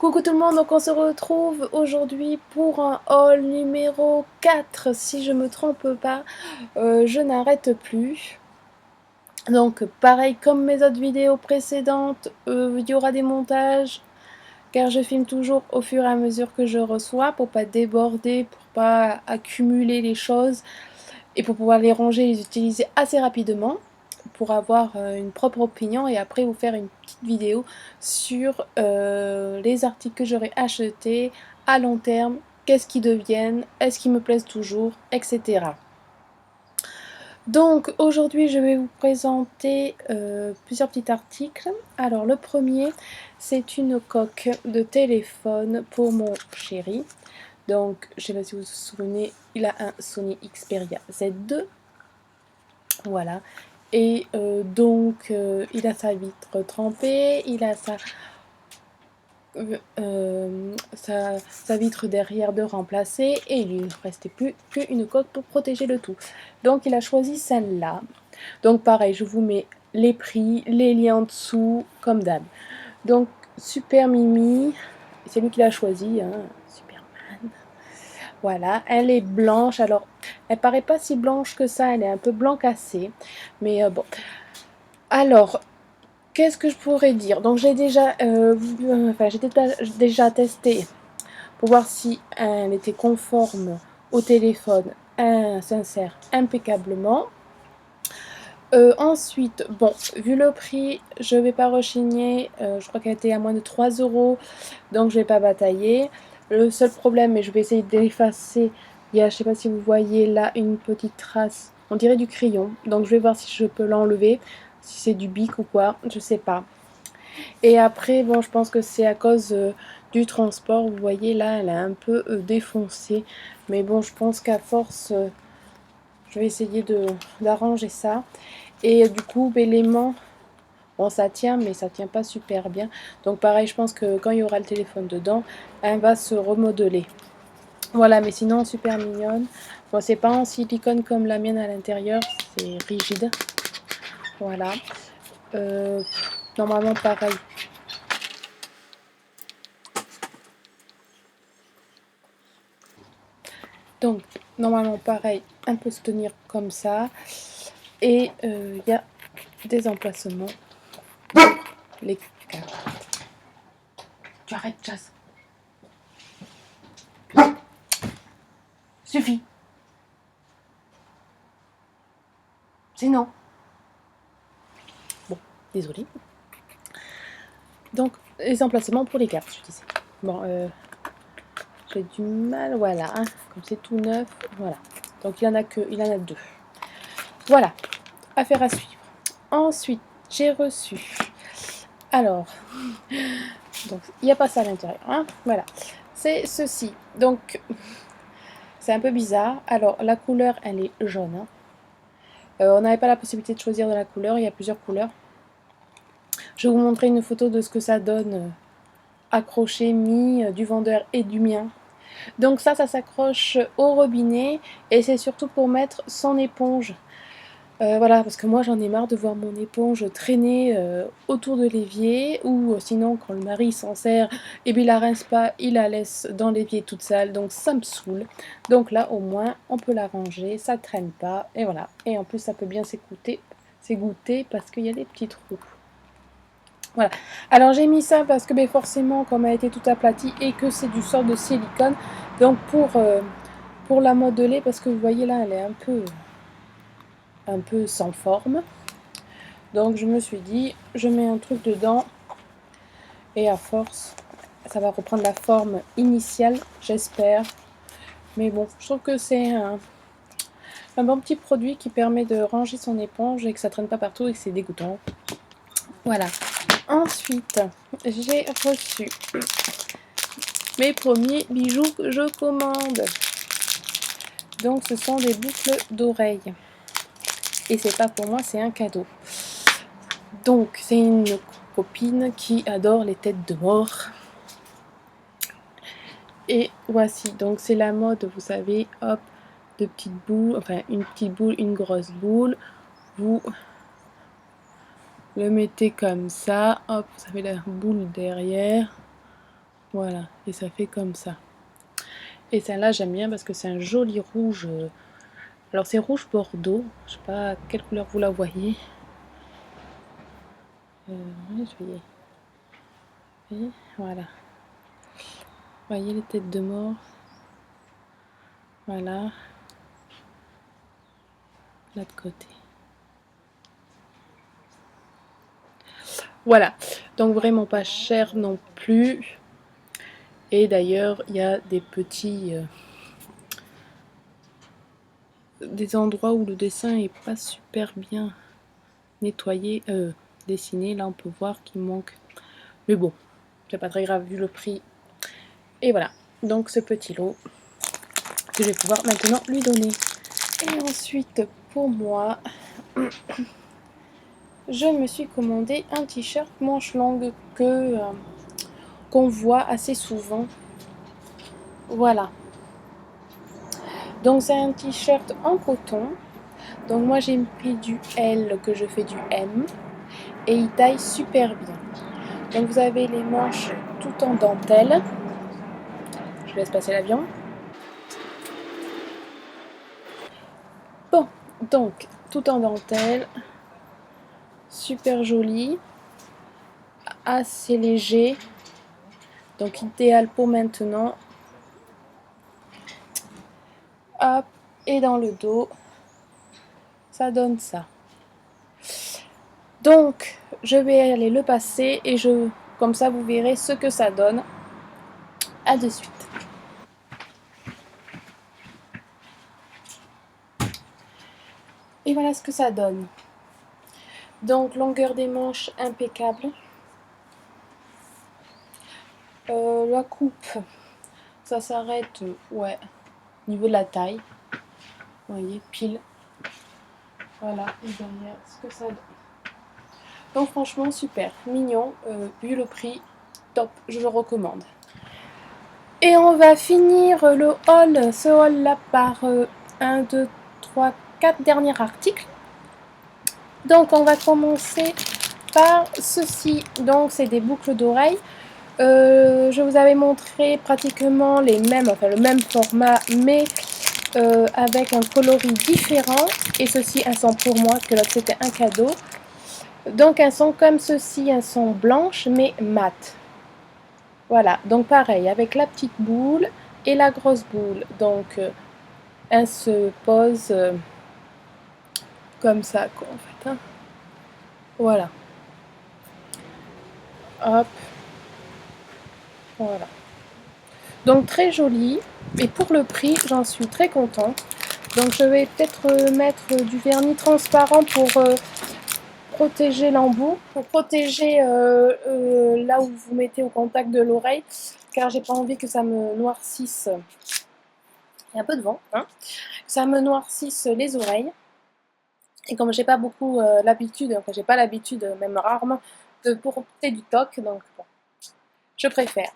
Coucou tout le monde, donc on se retrouve aujourd'hui pour un haul numéro 4, si je me trompe pas, je n'arrête plus. Donc pareil comme mes autres vidéos précédentes, il y aura des montages, car je filme toujours au fur et à mesure que je reçois, pour pas déborder, pour pas accumuler les choses, et pour pouvoir les ranger et les utiliser assez rapidement, pour avoir une propre opinion et après vous faire une petite vidéo sur les articles que j'aurais achetés à long terme, qu'est-ce qu'ils deviennent, est-ce qu'ils me plaisent toujours, etc. Donc aujourd'hui je vais vous présenter plusieurs petits articles. Alors le premier, c'est une coque de téléphone pour mon chéri. Donc je sais pas si vous vous souvenez, il a un Sony Xperia Z2. Voilà. Et il a sa vitre trempée, il a sa vitre derrière de remplacer et il ne restait plus qu'une coque pour protéger le tout. Donc il a choisi celle-là. Donc pareil, je vous mets les prix, les liens en dessous, comme d'hab. Donc Super Mimi, c'est lui qui l'a choisi, hein, Superman. Voilà, elle est blanche, alors elle paraît pas si blanche que ça, elle est un peu blanc cassé, mais bon. Alors, qu'est-ce que je pourrais dire? Donc j'ai déjà, déjà testé pour voir si elle était conforme au téléphone, elle s'insère impeccablement. Ensuite, bon, vu le prix, je vais pas rechigner, je crois qu'elle était à moins de 3 €, donc je vais pas batailler. Le seul problème, et je vais essayer d'effacer, il y a, je sais pas si vous voyez là, une petite trace, on dirait du crayon, donc je vais voir si je peux l'enlever, si c'est du bic ou quoi, je sais pas. Et après, bon, je pense que c'est à cause du transport, vous voyez là, elle est un peu défoncée, mais bon, je pense qu'à force, je vais essayer d'arranger ça. Et du coup, l'élément, bon, ça tient, mais ça tient pas super bien. Donc pareil, je pense que quand il y aura le téléphone dedans, elle va se remodeler. Voilà, mais sinon, super mignonne. Bon, c'est pas en silicone comme la mienne à l'intérieur, c'est rigide. Voilà. Normalement, pareil. Donc, normalement, pareil, elle peut se tenir comme ça. Et il y a des emplacements pour les cartes. Tu arrêtes, Jazz. Suffit. C'est non. Bon, désolé. Donc, les emplacements pour les cartes, je disais. Bon, j'ai du mal, voilà. Hein, comme c'est tout neuf, voilà. Donc, il en a deux. Voilà, affaire à suivre. Ensuite, j'ai reçu. Alors, donc, il n'y a pas ça à l'intérieur. Hein, voilà. C'est ceci. Donc, c'est un peu bizarre. Alors, la couleur, elle est jaune. Hein. On n'avait pas la possibilité de choisir de la couleur. Il y a plusieurs couleurs. Je vais vous montrer une photo de ce que ça donne accroché, mis du vendeur et du mien. Donc ça s'accroche au robinet et c'est surtout pour mettre son éponge. Voilà, parce que moi j'en ai marre de voir mon éponge traîner autour de l'évier, ou sinon quand le mari s'en sert, et bien il la rince pas, il la laisse dans l'évier toute sale, donc ça me saoule. Donc là au moins on peut la ranger, ça traîne pas, et voilà. Et en plus ça peut bien s'égoutter parce qu'il y a des petits trous. Voilà. Alors j'ai mis ça parce que ben, forcément comme elle a été tout aplatie et que c'est du sort de silicone, donc pour la modeler, parce que vous voyez là elle est un peu sans forme, donc je me suis dit je mets un truc dedans et à force ça va reprendre la forme initiale, j'espère. Mais bon, je trouve que c'est un bon petit produit qui permet de ranger son éponge et que ça traîne pas partout et que c'est dégoûtant. Voilà. Ensuite, j'ai reçu mes premiers bijoux que je commande. Donc ce sont des boucles d'oreilles. Et c'est pas pour moi, c'est un cadeau. Donc c'est une copine qui adore les têtes de mort. Et voici, donc c'est la mode, vous savez, hop, de petites boules, enfin une petite boule, une grosse boule. Vous le mettez comme ça, hop, vous avez la boule derrière. Voilà, et ça fait comme ça. Et celle-là, j'aime bien parce que c'est un joli rouge. Alors, c'est rouge bordeaux. Je sais pas quelle couleur vous la voyez. Ouais, je vais... Oui, voilà. Vous voyez les têtes de mort. Voilà. Là de côté. Voilà. Donc, vraiment pas cher non plus. Et d'ailleurs, il y a des petits... des endroits où le dessin est pas super bien nettoyé, dessiné. Là, on peut voir qu'il manque. Mais bon, c'est pas très grave vu le prix. Et voilà. Donc, ce petit lot que je vais pouvoir maintenant lui donner. Et ensuite, pour moi, je me suis commandé un t-shirt manche longue qu'on voit assez souvent. Voilà. Donc c'est un t-shirt en coton. Donc moi j'ai pris du L que je fais du M. Et il taille super bien. Donc vous avez les manches tout en dentelle. Je laisse passer l'avion. Bon, donc tout en dentelle. Super joli. Assez léger. Donc idéal pour maintenant. Hop, et dans le dos, ça donne ça. Donc, je vais aller le passer et comme ça vous verrez ce que ça donne. À de suite. Et voilà ce que ça donne. Donc, longueur des manches impeccable. La coupe, ça s'arrête, ouais, au niveau de la taille. Vous voyez, pile. Voilà, et derrière, ce que ça donne. Donc, franchement, super, mignon. Vu le prix, top, je le recommande. Et on va finir ce haul là par 1, 2, 3, 4 derniers articles. Donc on va commencer par ceci. Donc c'est des boucles d'oreilles. Je vous avais montré pratiquement les mêmes, enfin le même format, mais avec un coloris différent. Et ceci, elles sont pour moi, que l'autre c'était un cadeau. Donc elles sont comme ceci, elles sont blanches mais mates. Voilà, donc pareil, avec la petite boule et la grosse boule. Donc elle se pose comme ça, quoi, en fait. Hein. Voilà. Hop. Voilà. Donc très joli. Et pour le prix, j'en suis très contente. Donc je vais peut-être mettre du vernis transparent pour protéger l'embout, pour protéger là où vous mettez au contact de l'oreille, car j'ai pas envie que ça me noircisse. Il y a un peu de vent, hein. Ça me noircisse les oreilles. Et comme j'ai pas beaucoup l'habitude, enfin j'ai pas l'habitude, même rarement, de porter du toc, donc bon, je préfère.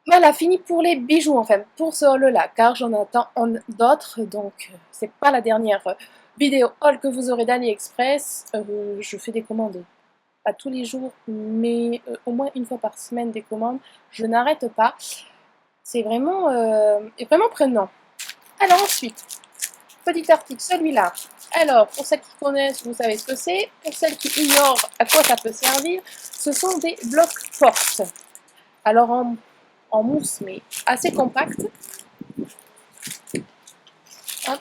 Voilà, fini pour les bijoux, enfin, pour ce haul-là, car j'en attends d'autres, donc c'est pas la dernière vidéo haul que vous aurez d'AliExpress. Je fais des commandes, pas tous les jours, mais au moins une fois par semaine des commandes. Je n'arrête pas. C'est vraiment prenant. Alors ensuite, petit article, celui-là. Alors, pour celles qui connaissent, vous savez ce que c'est. Pour celles qui ignorent à quoi ça peut servir, ce sont des blocs-portes. Alors en mousse, mais assez compact. Hop.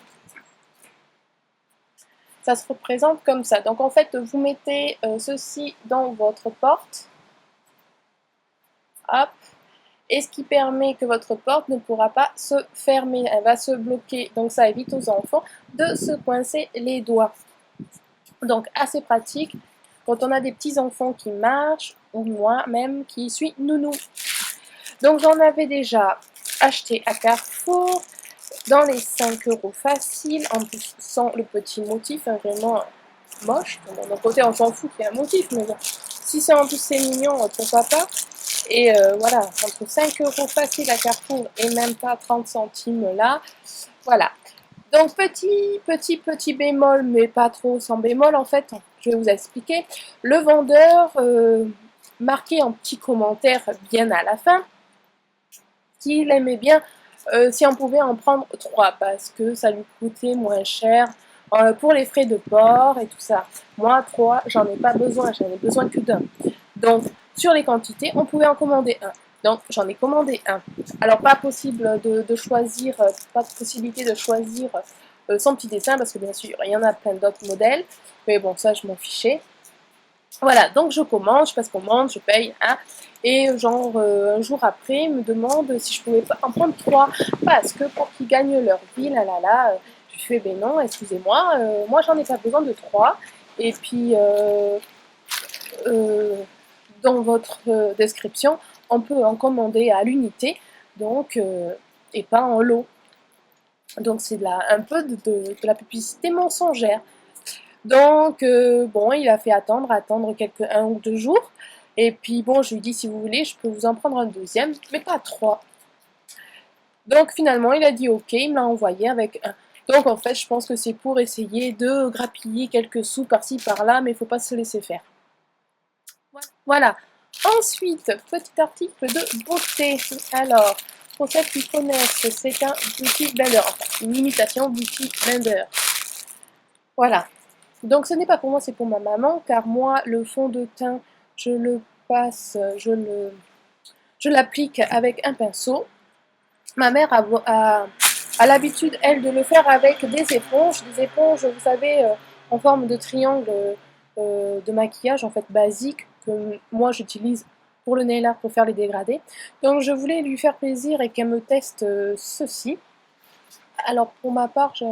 Ça se représente comme ça. Donc en fait, vous mettez ceci dans votre porte. Hop. Et ce qui permet que votre porte ne pourra pas se fermer. Elle va se bloquer. Donc ça évite aux enfants de se coincer les doigts. Donc assez pratique quand on a des petits enfants qui marchent, ou moi même qui suis nounou. Donc j'en avais déjà acheté à Carrefour dans les 5 € facile, en plus sans le petit motif, hein, vraiment moche. D'un côté on s'en fout qu'il y ait un motif, mais bon, si c'est en plus c'est mignon, pourquoi pas. Et voilà, entre 5 € facile à Carrefour et même pas 30 centimes là, voilà. Donc petit bémol, mais pas trop sans bémol en fait, je vais vous expliquer. Le vendeur marqué en petit commentaire bien à la fin qu'il aimait bien si on pouvait en prendre 3 parce que ça lui coûtait moins cher pour les frais de port et tout ça. Moi, 3, j'en ai pas besoin, j'en ai besoin que d'un. Donc, sur les quantités, on pouvait en commander un. Donc, j'en ai commandé un. Alors, pas possible de choisir, pas de possibilité de choisir son petit dessin parce que bien sûr, il y en a plein d'autres modèles. Mais bon, ça, je m'en fichais. Voilà, donc je commande, je passe commande, je paye, hein, et genre un jour après, ils me demandent si je pouvais pas en prendre 3, parce que pour qu'ils gagnent leur vie, là là là, je fais ben non, excusez-moi, moi j'en ai pas besoin de 3, et puis dans votre description, on peut en commander à l'unité, donc, et pas en lot. Donc c'est un peu de la publicité mensongère. Donc, bon, il a fait attendre un ou 2 jours. Et puis, bon, je lui dis, si vous voulez, je peux vous en prendre un deuxième, mais pas 3. Donc, finalement, il a dit OK, il me l'a envoyé avec un. Donc, en fait, je pense que c'est pour essayer de grappiller quelques sous par-ci, par-là, mais il ne faut pas se laisser faire. Voilà. Ensuite, petit article de beauté. Alors, pour celles qui connaissent, c'est un Beauty Blender, enfin, une imitation Beauty Blender. Voilà. Donc ce n'est pas pour moi, c'est pour ma maman, car moi, le fond de teint, je le passe, je l'applique avec un pinceau. Ma mère a l'habitude, elle, de le faire avec des éponges, vous savez, en forme de triangle de maquillage, en fait, basique, que moi, j'utilise pour le nail art, pour faire les dégradés. Donc je voulais lui faire plaisir et qu'elle me teste ceci. Alors pour ma part, ça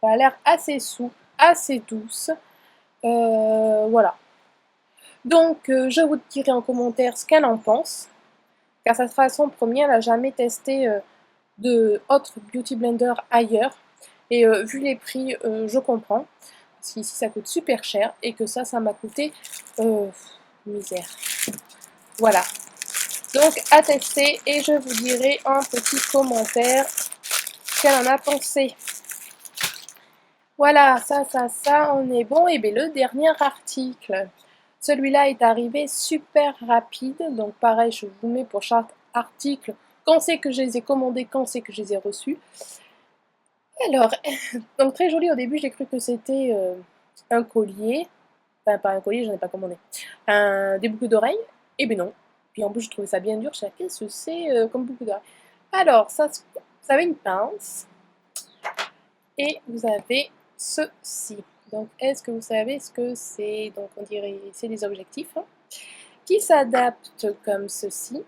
a l'air assez souple, assez douce. Voilà. Donc, je vous dirai en commentaire ce qu'elle en pense, car ça sera son premier, elle n'a jamais testé de autre Beauty Blender ailleurs. Et vu les prix, je comprends, parce qu'ici ça coûte super cher, et que ça m'a coûté misère. Voilà. Donc, à tester, et je vous dirai en petit commentaire ce qu'elle en a pensé. Voilà, ça, on est bon. Et bien le dernier article, celui-là est arrivé super rapide. Donc pareil, je vous mets pour chaque article quand c'est que je les ai commandés, quand c'est que je les ai reçus. Alors, donc très joli au début, j'ai cru que c'était un collier. Enfin, pas un collier, j'en ai pas commandé. Des boucles d'oreilles. Et bien non. Puis en plus, je trouvais ça bien dur. Je sais qu'est-ce que c'est comme boucle d'oreilles. Alors, ça, vous avez une pince. Et vous avez ceci. Donc, est-ce que vous savez ce que c'est? Donc, on dirait, c'est des objectifs hein, qui s'adaptent comme ceci.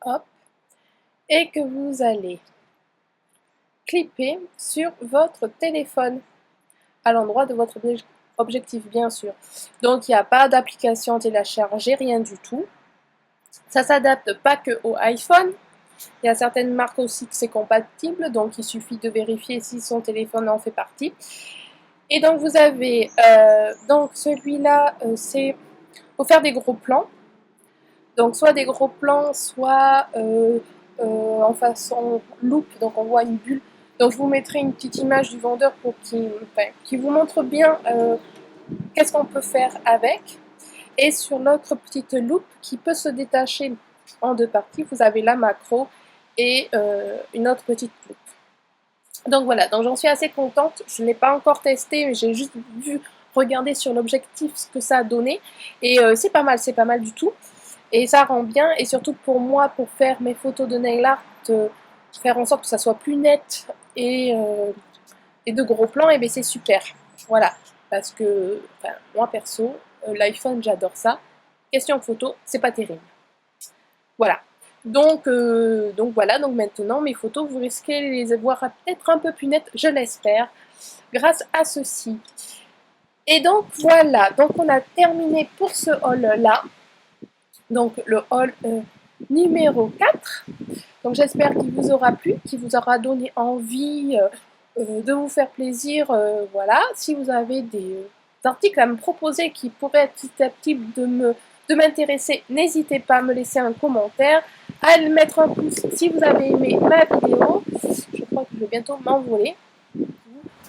Hop. Et que vous allez clipper sur votre téléphone, à l'endroit de votre objectif, bien sûr. Donc, il n'y a pas d'application téléchargée, rien du tout. Ça s'adapte pas que au iPhone. Il y a certaines marques aussi que c'est compatible, donc il suffit de vérifier si son téléphone en fait partie. Et donc vous avez, donc celui-là, c'est pour faire des gros plans. Donc soit des gros plans, soit en façon loupe, donc on voit une bulle. Donc je vous mettrai une petite image du vendeur pour qui vous montre bien qu'est-ce qu'on peut faire avec. Et sur l'autre petite loupe qui peut se détacher en 2 parties, vous avez la macro et une autre petite loupe. Donc voilà, donc j'en suis assez contente. Je ne l'ai pas encore testé, mais j'ai juste vu regarder sur l'objectif ce que ça a donné. Et c'est pas mal du tout. Et ça rend bien, et surtout pour moi, pour faire mes photos de nail art, faire en sorte que ça soit plus net et de gros plans, et bien c'est super. Voilà, parce que moi perso, l'iPhone j'adore ça. Question photo, c'est pas terrible. Voilà. Donc voilà, donc maintenant mes photos, vous risquez de les voir peut-être un peu plus nettes, je l'espère, grâce à ceci. Et donc voilà, donc on a terminé pour ce haul-là. Donc le haul numéro 4. Donc j'espère qu'il vous aura plu, qu'il vous aura donné envie de vous faire plaisir. Voilà, si vous avez des articles à me proposer qui pourraient être susceptibles de m'intéresser, n'hésitez pas à me laisser un commentaire, à mettre un pouce si vous avez aimé ma vidéo. Je crois que je vais bientôt m'envoler.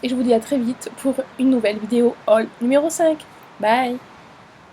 Et je vous dis à très vite pour une nouvelle vidéo haul numéro 5. Bye!